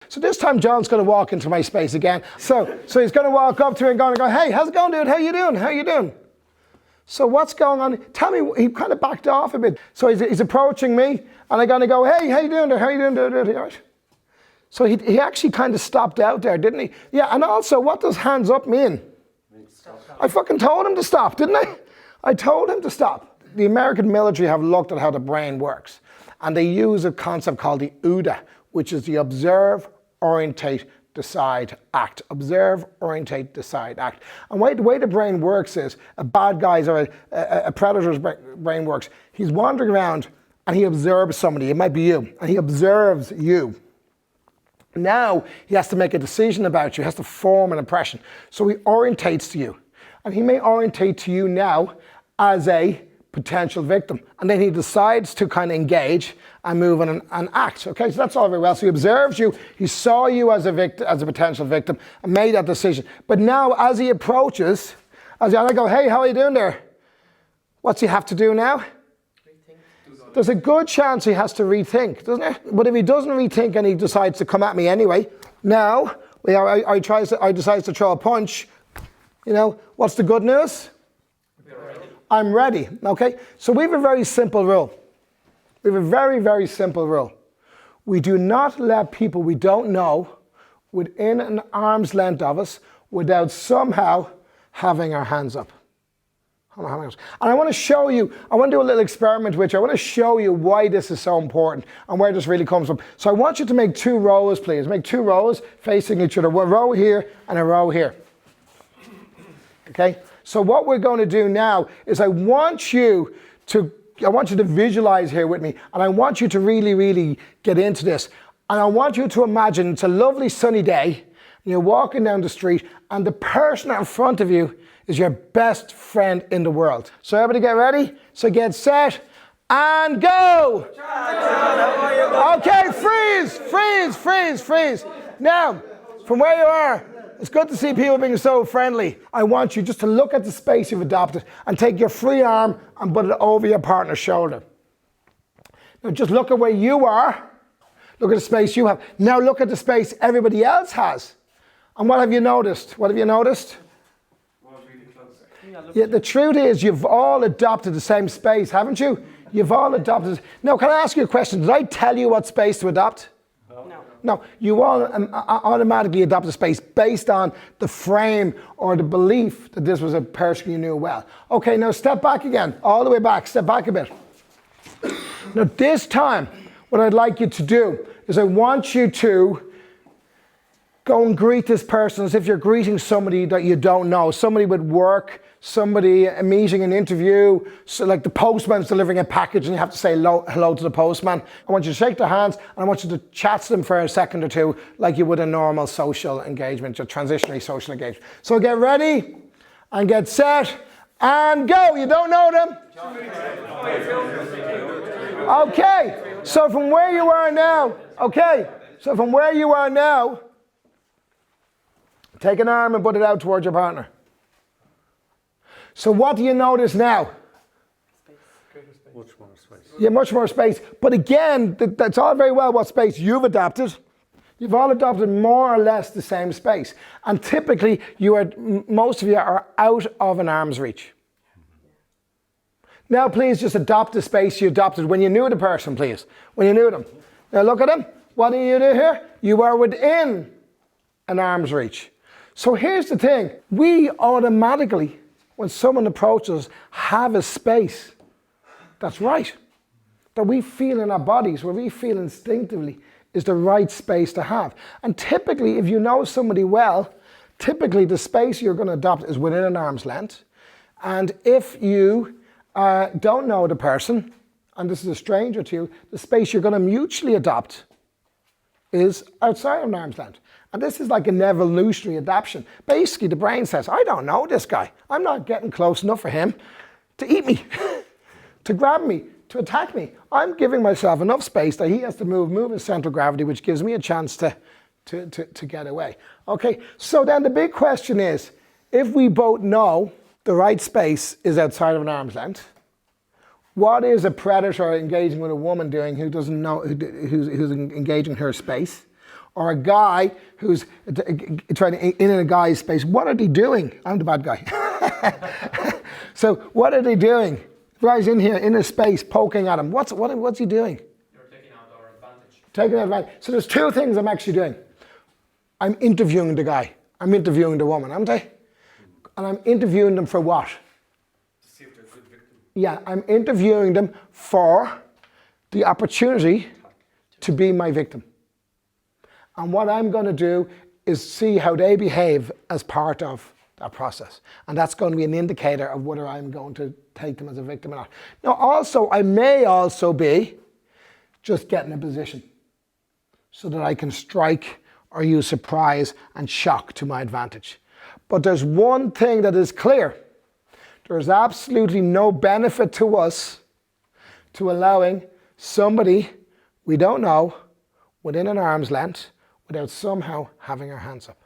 So this time John's going to walk into my space again. So he's going to walk up to me and going to go, hey, how's it going, dude? How you doing? How you doing? So what's going on? Tell me, he kind of backed off a bit. So he's approaching me and I'm going to go, hey, how you doing there? How you doing there? So he actually kind of stopped out there, didn't he? Yeah, and also, what does hands up mean? I fucking told him to stop, didn't I? I told him to stop. The American military have looked at how the brain works, and they use a concept called the OODA, which is the observe, orientate, decide, act. Observe, orientate, decide, act. And the way the brain works is, a bad guy's or a predator's brain works. He's wandering around and he observes somebody, it might be you, and he observes you. Now he has to make a decision about you, he has to form an impression. So he orientates to you. And he may orientate to you now as a potential victim. And then he decides to kind of engage and move on and act. Okay, so that's all very well. So he observes you, he saw you as a potential victim and made that decision. But now as he approaches, I go, hey, how are you doing there? What's he have to do now? There's a good chance he has to rethink, doesn't it? But if he doesn't rethink and he decides to come at me anyway, now I decide to throw a punch, you know, what's the good news? I'm ready, okay? So we have a very simple rule. We have a very, very simple rule. We do not let people we don't know within an arm's length of us without somehow having our hands up. And I want to show you, I want to do a little experiment with you. I want to show you why this is so important and where this really comes from. So I want you to make 2 rows, please. Make 2 rows facing each other. A row here and a row here. Okay? So what we're going to do now is I want you to visualize here with me, and I want you to really, really get into this. And I want you to imagine it's a lovely sunny day, and you're walking down the street, and the person in front of you is your best friend in the world. So everybody get ready? So get set and go! Okay, freeze. Now, from where you are, it's good to see people being so friendly. I want you just to look at the space you've adopted and take your free arm and put it over your partner's shoulder. Now just look at where you are. Look at the space you have. Now look at the space everybody else has. And what have you noticed? Yeah, the truth is you've all adopted the same space, haven't you? You've all adopted. Now, can I ask you a question? Did I tell you what space to adopt? No, you all automatically adopt a space based on the frame or the belief that this was a person you knew well. Okay, now step back again, all the way back, step back a bit. Now this time, what I'd like you to do is I want you to go and greet this person as if you're greeting somebody that you don't know, somebody with work, somebody, a meeting, an interview, so like the postman's delivering a package and you have to say hello to the postman. I want you to shake their hands and I want you to chat to them for a second or two like you would a normal social engagement, a transitionary social engagement. So get ready and get set and go. You don't know them? Okay, so from where you are now, take an arm and put it out towards your partner. So what do you notice now? Much more space. Yeah, much more space. But again, that's all very well what space you've adopted. You've all adopted more or less the same space. And typically, most of you are out of an arm's reach. Now please just adopt the space you adopted when you knew the person, please. When you knew them. Now look at them. What do you do here? You are within an arm's reach. So here's the thing. We automatically, when someone approaches us, have a space that's right, that we feel in our bodies, where we feel instinctively is the right space to have. And typically, if you know somebody well, typically the space you're going to adopt is within an arm's length. And if you don't know the person, and this is a stranger to you, the space you're going to mutually adopt is outside of an arm's length. And this is like an evolutionary adaptation. Basically, the brain says, I don't know this guy. I'm not getting close enough for him to eat me, to grab me, to attack me. I'm giving myself enough space that he has to move his central gravity, which gives me a chance to get away. Okay, so then the big question is, if we both know the right space is outside of an arm's length, what is a predator engaging with a woman doing who doesn't know, who's engaging her space? or a guy who's trying to in a guy's space, what are they doing? I'm the bad guy. So what are they doing? The guy's in here in a space poking at him. What's he doing? You're taking out our advantage. Taking advantage. So there's two things I'm actually doing. I'm interviewing the guy. I'm interviewing the woman, aren't I? And I'm interviewing them for what? To see if they're a good victim. Yeah, I'm interviewing them for the opportunity to be my victim. And what I'm going to do is see how they behave as part of that process. And that's going to be an indicator of whether I'm going to take them as a victim or not. Now also, I may also be just getting a position so that I can strike or use surprise and shock to my advantage. But there's one thing that is clear. There's absolutely no benefit to us to allowing somebody we don't know within an arm's length without somehow having our hands up.